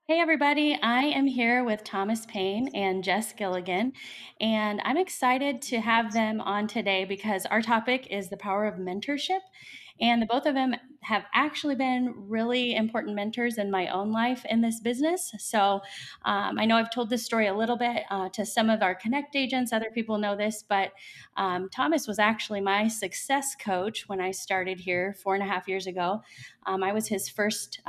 Hey everybody, I am here with Thomas Payne and Jess Gilligan, and I'm excited to have them on today because our topic is the power of mentorship. And the both of them have actually been really important mentors in my own life in this business. So I know I've told this story a little bit to some of our Connect agents, other people know this, but Thomas was actually my success coach when I started here 4.5 years ago. I was his first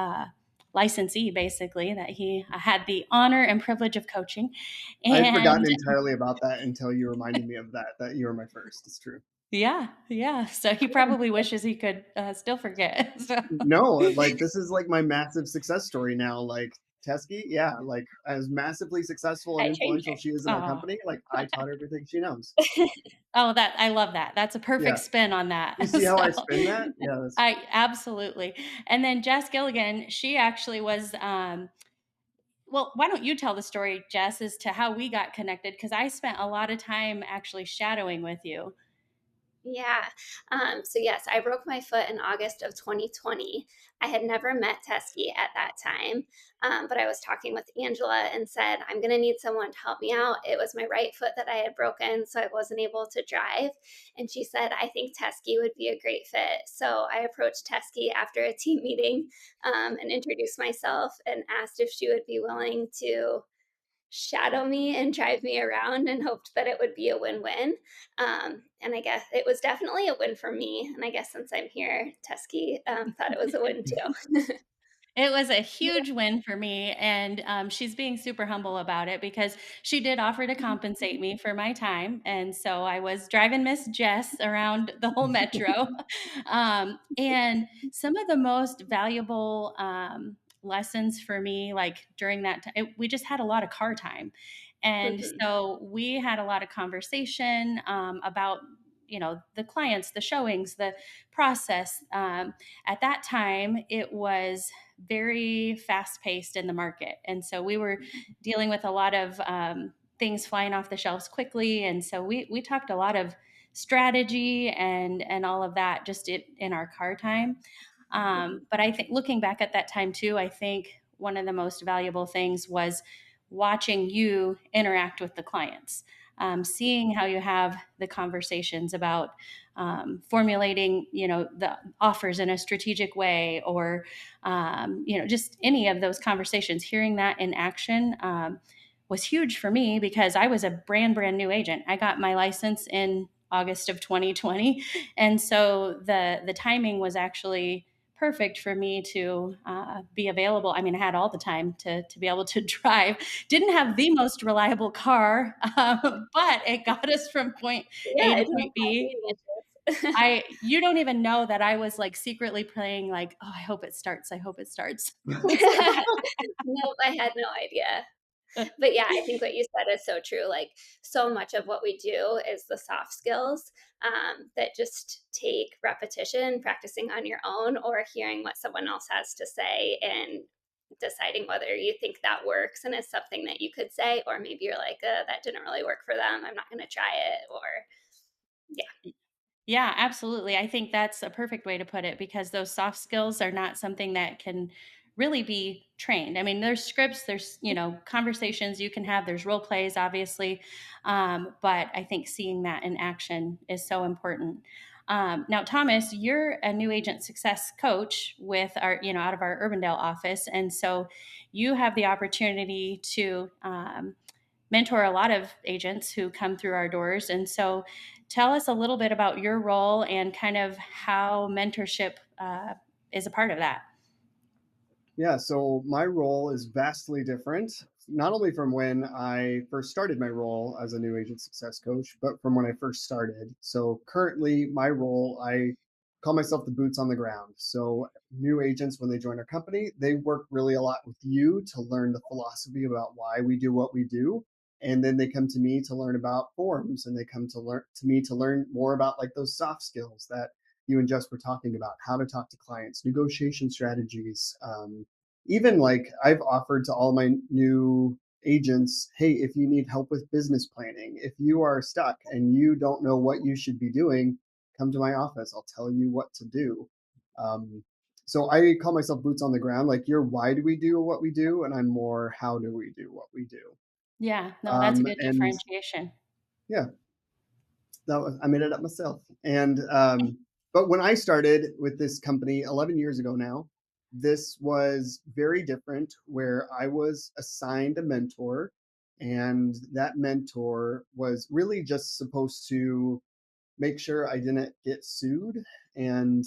licensee, basically, that he had the honor and privilege of coaching. I had forgotten And entirely about that until you reminded me of that you were my first. It's true. yeah, yeah. So he probably wishes he could still forget. So No, like this is like my massive success story now. Like Teske, yeah, like as massively successful and I changed influential it. she is in our Oh, company, like I taught her everything she knows. oh, that I love that. That's a Yeah. perfect spin on You that. see how I So spin that? Yeah, that's I absolutely. And then Jess Gilligan, she actually was. Well, why don't you tell the story, Jess, as to how we got connected? Because I spent a lot of time actually shadowing with you. Yeah. So yes, I broke my foot in August of 2020. I had never met Teske at that time, but I was talking with Angela and said, I'm going to need someone to help me out. It was my right foot that I had broken, so I wasn't able to drive. And she said, I think Teske would be a great fit. So I approached Teske after a team meeting and introduced myself and asked if she would be willing to shadow me and drive me around and hoped that it would be a win-win. And I guess it was definitely a win for me. And I guess since I'm here, Teske thought it was a win too. It was a huge win for me, and she's being super humble about it because she did offer to compensate me for my time, and so I was driving Miss Jess around the whole metro. And some of the most valuable lessons for me, like during that time, we just had a lot of car time, and Mhm. so we had a lot of conversation about the clients, the showings, the process. At that time, it was very fast paced in the market. And so we were dealing with a lot of things flying off the shelves quickly. And so we talked a lot of strategy and all of that just in our car time. Mhm. But I think looking back at that time too, I think one of the most valuable things was watching you interact with the clients. Seeing how you have the conversations about formulating, the offers in a strategic way, or just any of those conversations. Hearing that in action was huge for me because I was a brand new agent. I got my license in August of 2020, and so the timing was actually perfect for me to be available. I mean, I had all the time to be able to drive. Didn't have the most reliable car, but it got us from point Yeah, A to it does point B. have advantages. You don't even know that I was like secretly praying, like, oh, I hope it starts. I hope it starts. Nope, I had no idea. But yeah, I think what you said is so true. Like, so much of what we do is the soft skills that just take repetition, practicing on your own, or hearing what someone else has to say and deciding whether you think that works and is something that you could say, or maybe you're like, that didn't really work for them. I'm not going to try it. Or, yeah. Yeah, absolutely. I think that's a perfect way to put it because those soft skills are not something that can really be trained. I mean, there's scripts, there's, conversations you can have, there's role plays, obviously. But I think seeing that in action is so important. Now, Thomas, you're a new agent success coach with out of our Urbandale office. And so you have the opportunity to mentor a lot of agents who come through our doors. And so tell us a little bit about your role and kind of how mentorship is a part of that. Yeah, so my role is vastly different, not only from when I first started my role as a new agent success coach, but from when I first started. So currently, my role, I call myself the boots on the ground. So new agents, when they join our company, they work really a lot with you to learn the philosophy about why we do what we do. And then they come to me to learn about forms, and they come to learn to me to learn more about like those soft skills that you and Jess were talking about, how to talk to clients, negotiation strategies. Even like I've offered to all my new agents, hey, if you need help with business planning, if you are stuck and you don't know what you should be doing, come to my office. I'll tell you what to do. Um, so I call myself boots on the ground. Like you're why do we do what we do, and I'm more how do we do what we do. Yeah, no, that's a good And differentiation. yeah, I made it up myself. And but when I started with this company 11 years ago now, this was very different. Where I was assigned a mentor, and that mentor was really just supposed to make sure I didn't get sued. And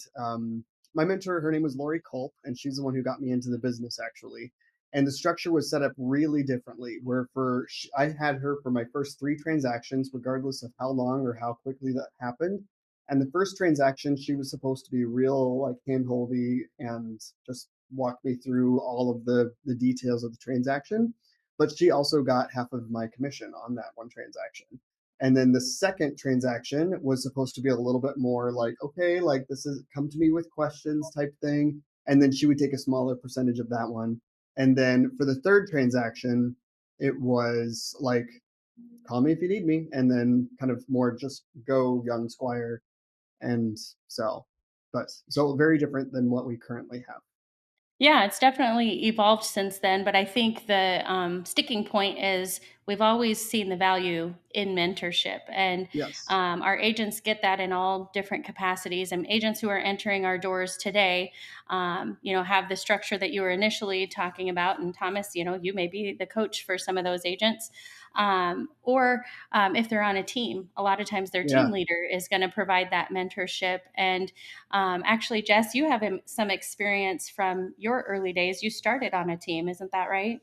my mentor, her name was Lori Culp, and she's the one who got me into the business actually. And the structure was set up really differently, where I had her for my first three transactions, regardless of how long or how quickly that happened. And the first transaction, she was supposed to be real like handholdy and just walk me through all of the details of the transaction. But she also got half of my commission on that one transaction. And then the second transaction was supposed to be a little bit more like, okay, like this is come to me with questions type thing. And then she would take a smaller percentage of that one. And then for the third transaction, it was like, call me if you need me. And then kind of more just go young squire and sell. But so very different than what we currently have. Yeah, it's definitely evolved since then, but I think the sticking point is we've always seen the value in mentorship, and Yes. our agents get that in all different capacities. And agents who are entering our doors today, have the structure that you were initially talking about. And Thomas, you may be the coach for some of those agents. Or if they're on a team, a lot of times their team Yeah. leader is going to provide that mentorship. And actually, Jess, you have some experience from your early days. You started on a team, isn't that right?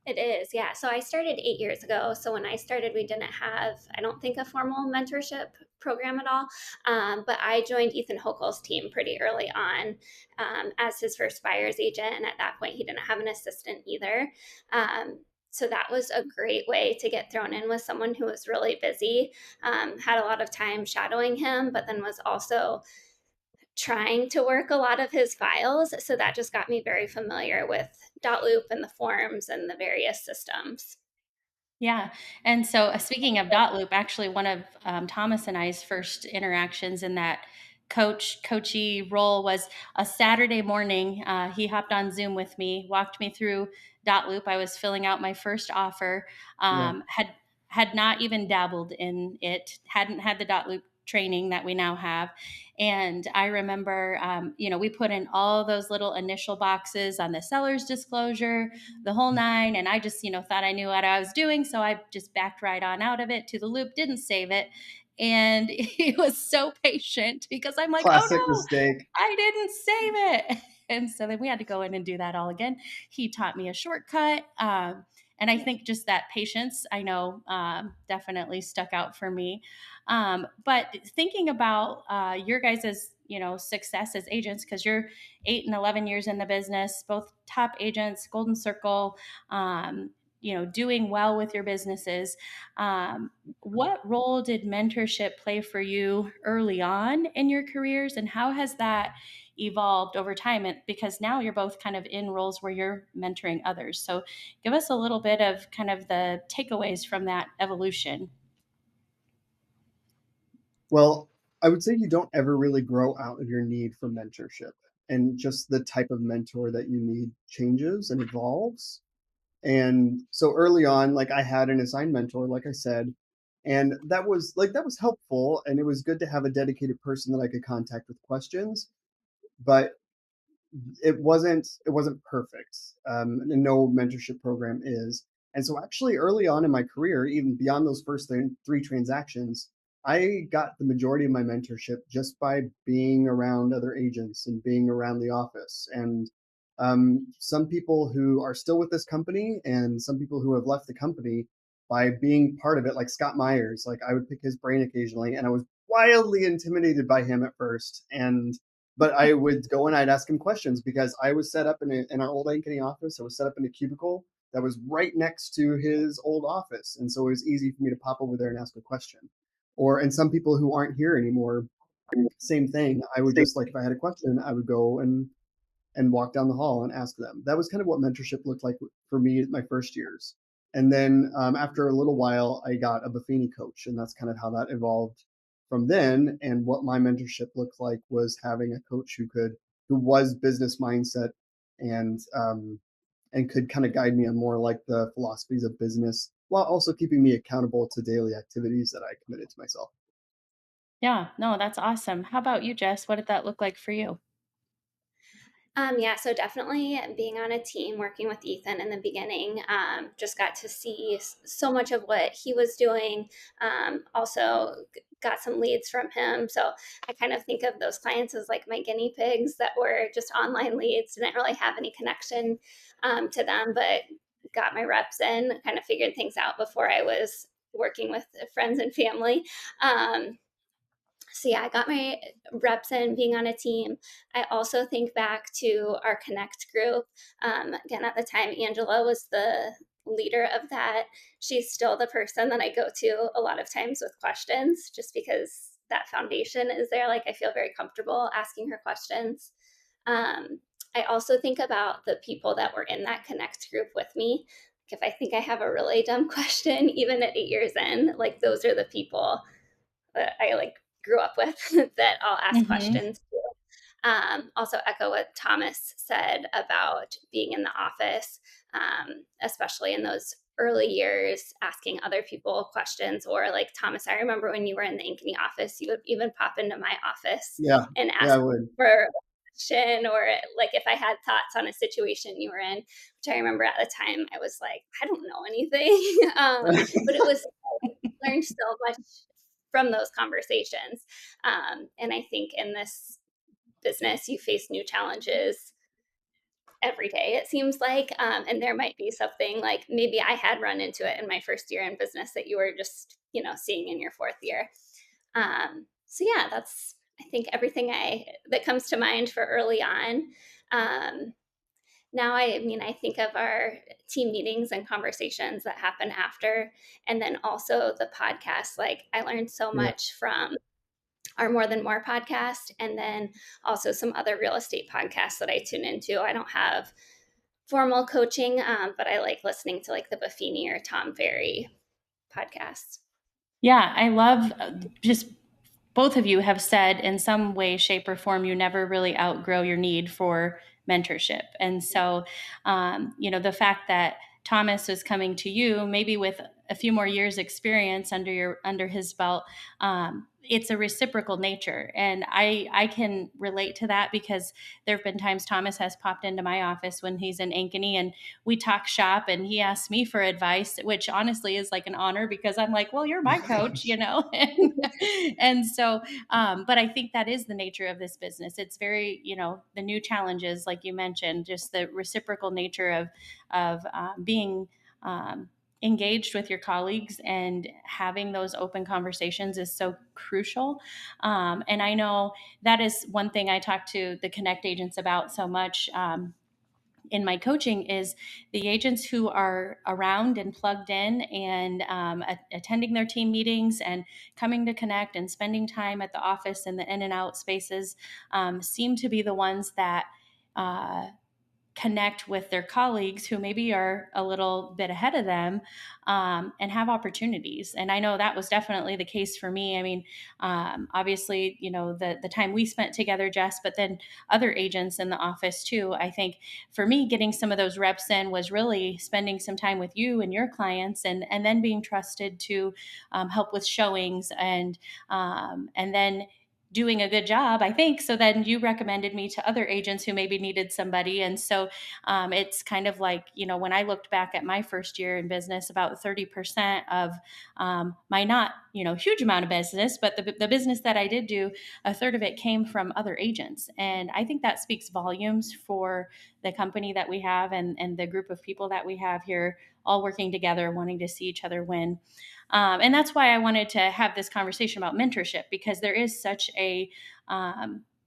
It is, yeah. So I started 8 years ago. So when I started, we didn't have, I don't think, a formal mentorship program at all. But I joined Ethan Hochul's team pretty early on as his first buyer's agent. And at that point, he didn't have an assistant either. So that was a great way to get thrown in with someone who was really busy, had a lot of time shadowing him, but then was also trying to work a lot of his files. So that just got me very familiar with Dotloop and the forms and the various systems. Yeah. And so, speaking of Dot Loop, actually, one of Thomas and I's first interactions in that coachy role was a Saturday morning. He hopped on Zoom with me, walked me through Dot Loop. I was filling out my first offer. Yeah. Had not even dabbled in it. Hadn't had the Dot Loop training that we now have. And I remember, we put in all those little initial boxes on the seller's disclosure, the whole nine. And I just, thought I knew what I was doing. So I just backed right on out of it to the loop, didn't save it. And he was so patient because I'm like, oh Classic no, mistake. I didn't save it. And so then we had to go in and do that all again. He taught me a shortcut. And I think just that patience, I know, definitely stuck out for me. But thinking about your guys' success as agents, because you're 8 and 11 years in the business, both top agents, Golden Circle, doing well with your businesses. What role did mentorship play for you early on in your careers, and how has that evolved over time? And because now you're both kind of in roles where you're mentoring others. So give us a little bit of kind of the takeaways from that evolution. Well, I would say you don't ever really grow out of your need for mentorship, and just the type of mentor that you need changes and evolves. And so early on, like I had an assigned mentor, like I said, and that was helpful, and it was good to have a dedicated person that I could contact with questions. But it wasn't perfect, and no mentorship program is. And so actually early on in my career, even beyond those first three transactions, I got the majority of my mentorship just by being around other agents and being around the office. And some people who are still with this company and some people who have left the company by being part of it, like Scott Myers, like I would pick his brain occasionally, and I was wildly intimidated by him at first. And but I would go and I'd ask him questions because I was set up in our old Ankeny office. I was set up in a cubicle that was right next to his old office. And so it was easy for me to pop over there and ask a question. And some people who aren't here anymore, same thing. I would just like, if I had a question, I would go and walk down the hall and ask them. That was kind of what mentorship looked like for me my first years. And then after a little while, I got a Buffini coach, and that's kind of how that evolved from then. And what my mentorship looked like was having a coach who was business mindset and could kind of guide me on more like the philosophies of business while also keeping me accountable to daily activities that I committed to myself. Yeah, no, that's awesome. How about you, Jess? What did that look like for you? Yeah, so definitely being on a team, working with Ethan in the beginning, just got to see so much of what he was doing. Also, got some leads from him. So I kind of think of those clients as like my guinea pigs that were just online leads, didn't really have any connection to them, but got my reps in, kind of figured things out before I was working with friends and family. So yeah, I got my reps in being on a team. I also think back to our Connect group. Again, at the time, Angela was the leader of that. She's still the person that I go to a lot of times with questions, just because that foundation is there. Like I feel very comfortable asking her questions. Um, I also think about the people that were in that Connect group with me. Like if I think I have a really dumb question, even at 8 years in, like those are the people that I like grew up with that I'll ask Hmm. questions to. Also, echo what Thomas said about being in the office, especially in those early years, asking other people questions. Or, like, Thomas, I remember when you were in the Ankeny office, you would even pop into my office Yeah, and yeah, I ask would. for a question, or like if I had thoughts on a situation you were in, which I remember at the time, I was like, I don't know anything. But it was learned so much from those conversations. And I think in this business, you face new challenges every day, it seems like. And there might be something like maybe I had run into it in my first year in business that you were just, seeing in your fourth year. So yeah, that's, I think, everything that comes to mind for early on. Um, Now, I mean, I think of our team meetings and conversations that happen after, and then also the podcast. Like, I learned so Yeah. much from our More Than More podcast, and then also some other real estate podcasts that I tune into. I don't have formal coaching, but I like listening to like the Buffini or Tom Ferry podcasts. Yeah, I love just both of you have said in some way, shape, or form, you never really outgrow your need for mentorship. And so, the fact that Thomas was coming to you, maybe with a few more years' experience under his belt, it's a reciprocal nature, and I can relate to that because there have been times Thomas has popped into my office when he's in Ankeny, and we talk shop, and he asks me for advice, which honestly is like an honor because I'm like, well, you're my coach, and so, but I think that is the nature of this business. It's very, the new challenges, like you mentioned, just the reciprocal nature of being. Engaged with your colleagues and having those open conversations is so crucial. And I know that is one thing I talk to the Connect agents about so much. In my coaching is the agents who are around and plugged in and attending their team meetings and coming to connect and spending time at the office and the in and out spaces seem to be the ones that uh, connect with their colleagues who maybe are a little bit ahead of them and have opportunities. And I know that was definitely the case for me. I mean, obviously, the time we spent together, Jess, but then other agents in the office too. I think for me, getting some of those reps in was really spending some time with you and your clients, and then being trusted to help with showings and then doing a good job, I think. So then you recommended me to other agents who maybe needed somebody. And so it's kind of like, when I looked back at my first year in business, about 30% of my not, huge amount of business, but the business that I did do, a third of it came from other agents. And I think that speaks volumes for the company that we have and the group of people that we have here all working together, wanting to see each other win. And that's why I wanted to have this conversation about mentorship, because there is such a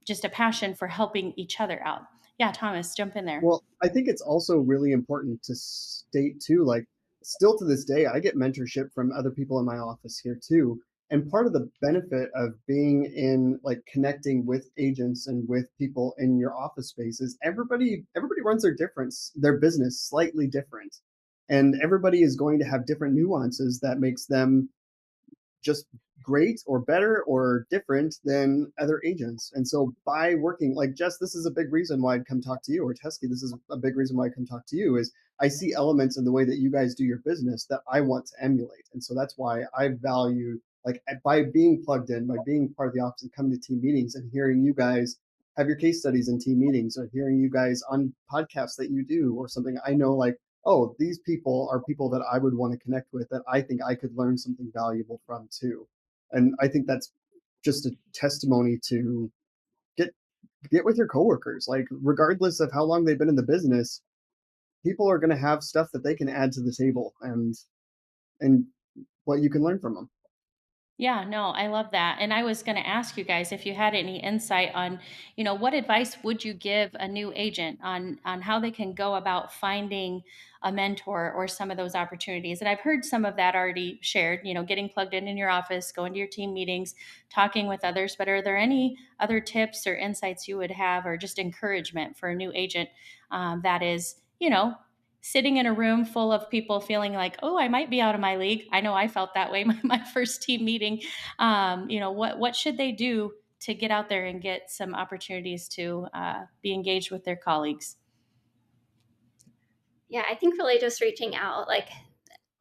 just a passion for helping each other out. Yeah, Thomas, jump in there. Well, I think it's also really important to state too, like still to this day, I get mentorship from other people in my office here too. And part of the benefit of being in like connecting with agents and with people in your office space is everybody runs their business slightly different. And everybody is going to have different nuances that makes them just great or better or different than other agents. And so by working like Jess, this is a big reason why I'd come talk to you, or Teske, this is a big reason why I come talk to you, is I see elements in the way that you guys do your business that I want to emulate. And so that's why I value, like, by being plugged in, by being part of the office and coming to team meetings and hearing you guys have your case studies in team meetings, or hearing you guys on podcasts that you do or something. I know, like, oh, these people are people that I would want to connect with, that I think I could learn something valuable from too. And I think that's just a testimony to get get with your coworkers. Like, regardless of how long they've been in the business, people are going to have stuff that they can add to the table, and what you can learn from them. Yeah, no, I love that. And I was going to ask you guys if you had any insight on, what advice would you give a new agent on how they can go about finding a mentor or some of those opportunities. And I've heard some of that already shared, getting plugged in your office, going to your team meetings, talking with others. But are there any other tips or insights you would have, or just encouragement for a new agent that is, sitting in a room full of people feeling like, oh, I might be out of my league? I know I felt that way my first team meeting. What should they do to get out there and get some opportunities to be engaged with their colleagues? Yeah, I think really just reaching out. Like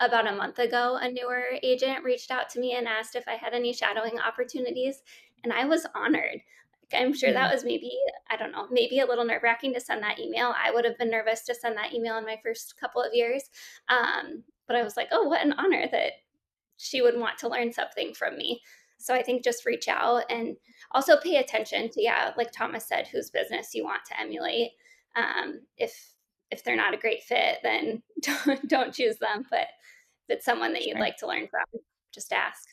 about a month ago, a newer agent reached out to me and asked if I had any shadowing opportunities, and I was honored. Like, I'm sure that Mm, was maybe, I don't know, maybe a little nerve wracking to send that email. I would have been nervous to send that email in my first couple of years. But I was like, oh, what an honor that she would want to learn something from me. So I think just reach out and also pay attention to, yeah, like Thomas said, whose business you want to emulate. If they're not a great fit, then don't choose them. But if it's someone that you'd sure. like to learn from, just ask.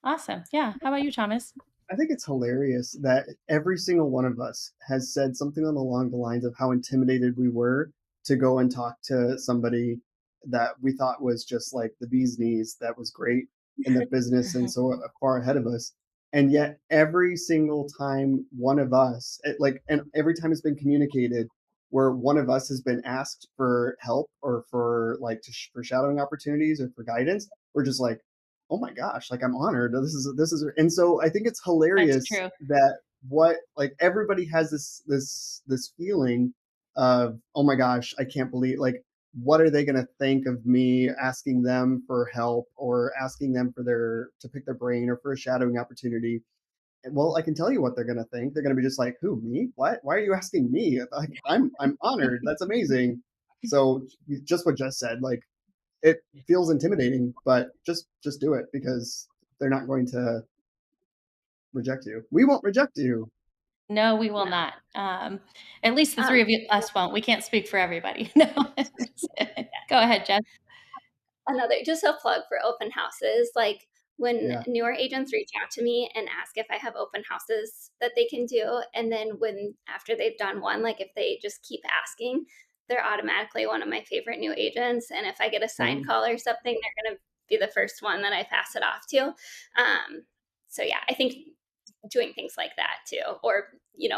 Awesome. Yeah. How about you, Thomas? I think it's hilarious that every single one of us has said something along the lines of how intimidated we were to go and talk to somebody that we thought was just like the bee's knees, that was great in the business and so far ahead of us. And yet, every single time one of us, and every time it's been communicated where one of us has been asked for help or for for shadowing opportunities or for guidance, we're just like, oh my gosh, like, I'm honored. This is, and so I think it's That's hilarious true. that what like everybody has this feeling of, oh my gosh, I can't believe, like, what are they going to think of me asking them for help or asking them for their to pick their brain or for a shadowing opportunity. And, well, I can tell you what they're going to think. They're going to be just like, who, me? What? Why are you asking me? Like, I'm honored. That's amazing. So just what Jess said, like, it feels intimidating, but just do it, because they're not going to reject you. We won't reject you. No, we will No. not. At least the three Um, of you, us won't. We can't speak for everybody. No. Go ahead, Jess. Another, just a plug for open houses. Like when Yeah. newer agents reach out to me and ask if I have open houses that they can do, and then when after they've done one, like if they just keep asking, they're automatically one of my favorite new agents. And if I get a sign Um, call or something, they're going to be the first one that I pass it off to. So yeah, I think doing things like that too, or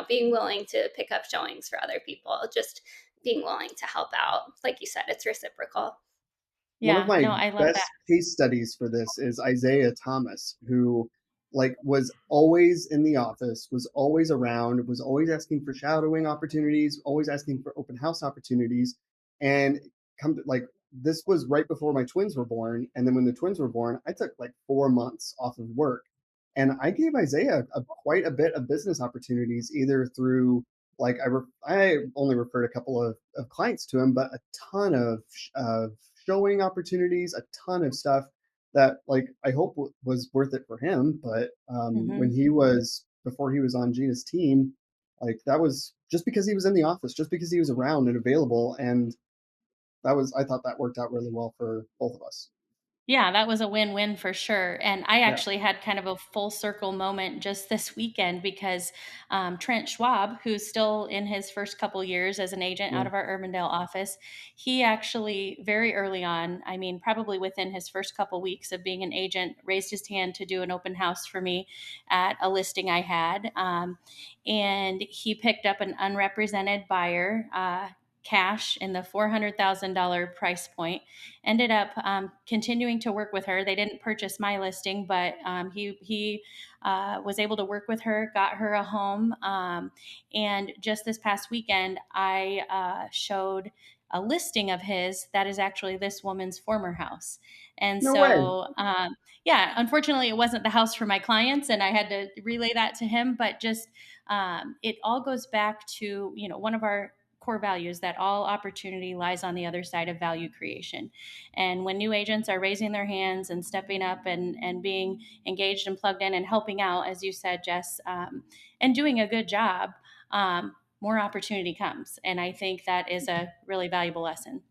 being willing to pick up showings for other people, just being willing to help out. Like you said, it's reciprocal. One of Yeah, my no, I love that. best case studies for this is Isaiah Thomas, who, like, was always in the office, was always around, was always asking for shadowing opportunities, always asking for open house opportunities, and come to, like, this was right before my twins were born, and then when the twins were born, I took like 4 months off of work, and I gave Isaiah quite a bit of business opportunities, either through, like, I only referred a couple of clients to him, but a ton of showing opportunities, a ton of stuff that, like, I hope was worth it for him. But when Hmm. he was before he was on Gina's team, like, that was just because he was in the office, just because he was around and available, and I thought that worked out really well for both of us. Yeah, that was a win-win for sure. And I Yeah. actually had kind of a full circle moment just this weekend because Trent Schwab, who's still in his first couple years as an agent out Yeah. of our Urbandale office, he actually very early on, I mean, probably within his first couple weeks of being an agent, raised his hand to do an open house for me at a listing I had. And he picked up an unrepresented buyer. cash in the $400,000 price point. Ended up continuing to work with her. They didn't purchase my listing, but he was able to work with her, got her a home. And just this past weekend, I showed a listing of his that is actually this woman's former house. And No way. so, yeah, unfortunately, it wasn't the house for my clients, and I had to relay that to him. But just it all goes back to, one of our core values, that all opportunity lies on the other side of value creation. And when new agents are raising their hands and stepping up and being engaged and plugged in and helping out, as you said, Jess, and doing a good job, more opportunity comes. And I think that is a really valuable lesson.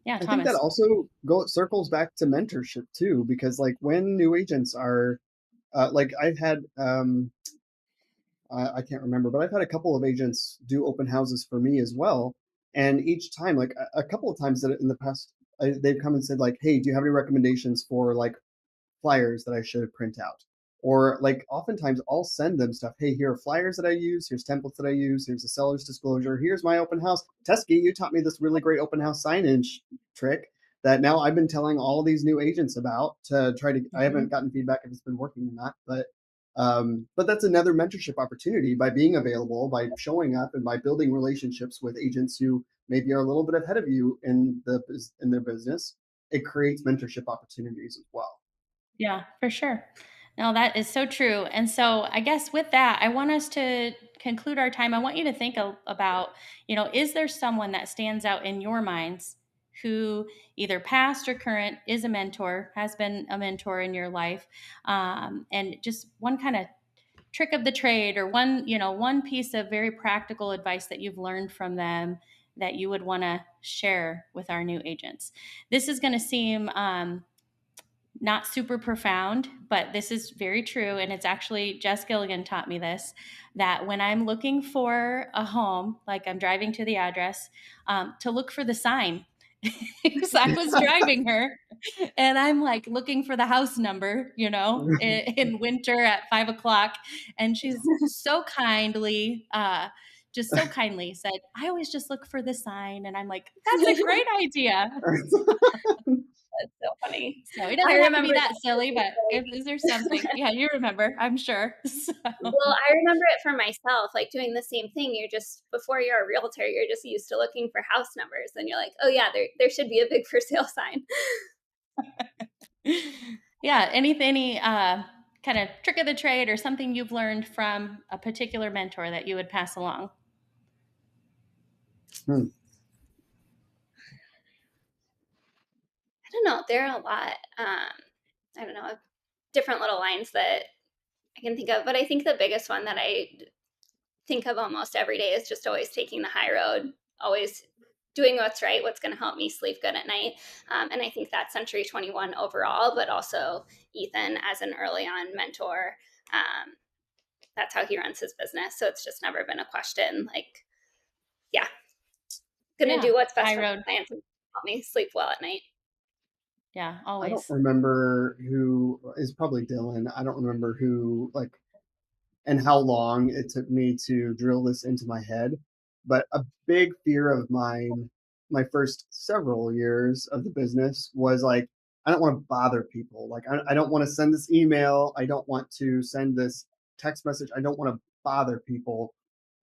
Yeah, I think that Thomas. also circles back to mentorship too, because like when new agents are like I've had I can't remember, but I've had a couple of agents do open houses for me as well. And each time, like a couple of times that in the past, they've come and said like, "Hey, do you have any recommendations for like flyers that I should print out?" Or like oftentimes I'll send them stuff. Hey, here are flyers that I use. Here's templates that I use. Here's a seller's disclosure. Here's my open house. Teske, you taught me this really great open house signage trick that now I've been telling all these new agents about to try to. I Mm-hmm. haven't gotten feedback if it's been working or not, but that's another mentorship opportunity by being available, by showing up, and by building relationships with agents who maybe are a little bit ahead of you in their business. It creates mentorship opportunities as well. Yeah, for sure. No, that is so true. And so I guess with that, I want us to conclude our time. I want you to think about, is there someone that stands out in your minds who either past or current is a mentor, has been a mentor in your life? And just one kind of trick of the trade, or one piece of very practical advice that you've learned from them that you would want to share with our new agents. This is going to seem not super profound, but this is very true. And it's actually, Jess Gilligan taught me this, that when I'm looking for a home, like I'm driving to the address, to look for the sign. Because I was driving her and I'm like looking for the house number, in winter at 5 o'clock. And she's so kindly, just so kindly said, I always just look for the sign. And I'm like, that's a great idea. That's so funny. So it I doesn't have to be remember that that silly, too. but if is there something? Yeah, you remember, I'm sure. So Well, I remember it for myself, like doing the same thing. You're just before you're a realtor, you're just used to looking for house numbers, and you're like, oh yeah, there should be a big for sale sign. yeah, any kind of trick of the trade or something you've learned from a particular mentor that you would pass along? Hmm. I don't know. There are a lot. I don't know, different little lines that I can think of, but I think the biggest one that I think of almost every day is just always taking the high road, always doing what's right, what's going to help me sleep good at night. And I think that's Century 21 overall, but also Ethan as an early on mentor. Um, that's how he runs his business. So it's just never been a question. Like, yeah, going to Yeah, do what's best high for my road. clients and help me sleep well at night. Yeah, I don't always. remember who is probably Dylan. I don't remember who like and how long it took me to drill this into my head. But a big fear of mine, my first several years of the business was like, I don't want to bother people. Like, I don't want to send this email. I don't want to send this text message. I don't want to bother people.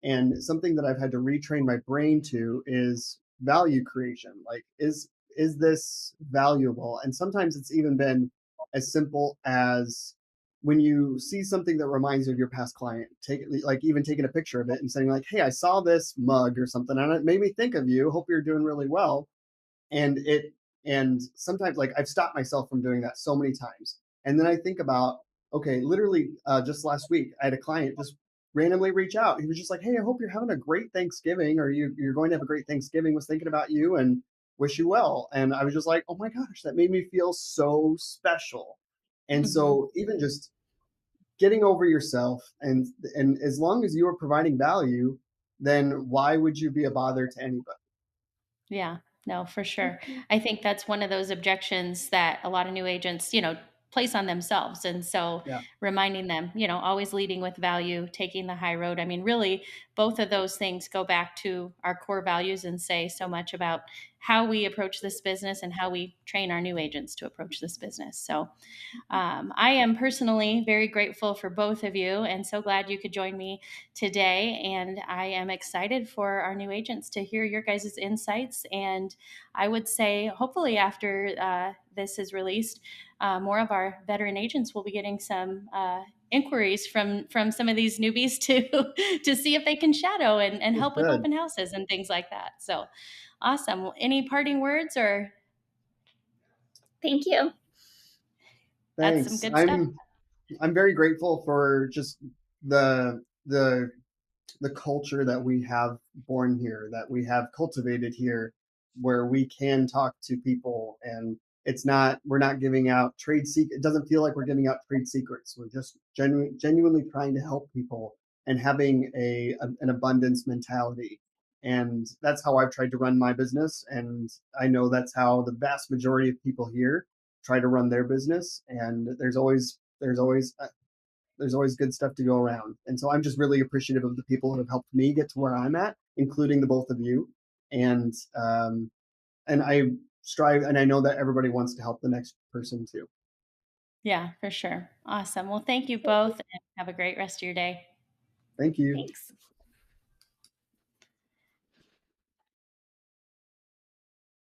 And something that I've had to retrain my brain to is value creation. Like, is this valuable? And sometimes it's even been as simple as when you see something that reminds you of your past client, take it, like even taking a picture of it and saying like, "Hey, I saw this mug or something, and it made me think of you. Hope you're doing really well." And sometimes like I've stopped myself from doing that so many times, and then I think about, okay, literally just last week I had a client just randomly reach out. He was just like, "Hey, I hope you're having a great Thanksgiving, or you're going to have a great Thanksgiving. Was thinking about you and wish you well." And I was just like, "Oh my gosh, that made me feel so special." And Hmm. so even just getting over yourself, and as long as you are providing value, then why would you be a bother to anybody? Yeah, no, for sure. I think that's one of those objections that a lot of new agents, place on themselves. And so Yeah, reminding them, always leading with value, taking the high road. I mean, really, both of those things go back to our core values and say so much about how we approach this business and how we train our new agents to approach this business. So I am personally very grateful for both of you and so glad you could join me today. And I am excited for our new agents to hear your guys' insights. And I would say, hopefully, after this is released, more of our veteran agents will be getting some inquiries from some of these newbies to see if they can shadow and it help with should. open houses and things like that. So awesome. Any parting words, or Thank you. that's some Thanks. good stuff? I'm very grateful for just the the culture that we have born here, that we have cultivated here, where we can talk to people, and we're not giving out it doesn't feel like we're giving out trade secrets. We're just genuinely trying to help people and having an abundance mentality. And that's how I've tried to run my business. And I know that's how the vast majority of people here try to run their business. And there's always good stuff to go around. And so I'm just really appreciative of the people who have helped me get to where I'm at, including the both of you. And I strive, and I know that everybody wants to help the next person too. Yeah, for sure. Awesome. Well, thank you both and have a great rest of your day. Thank you. Thanks.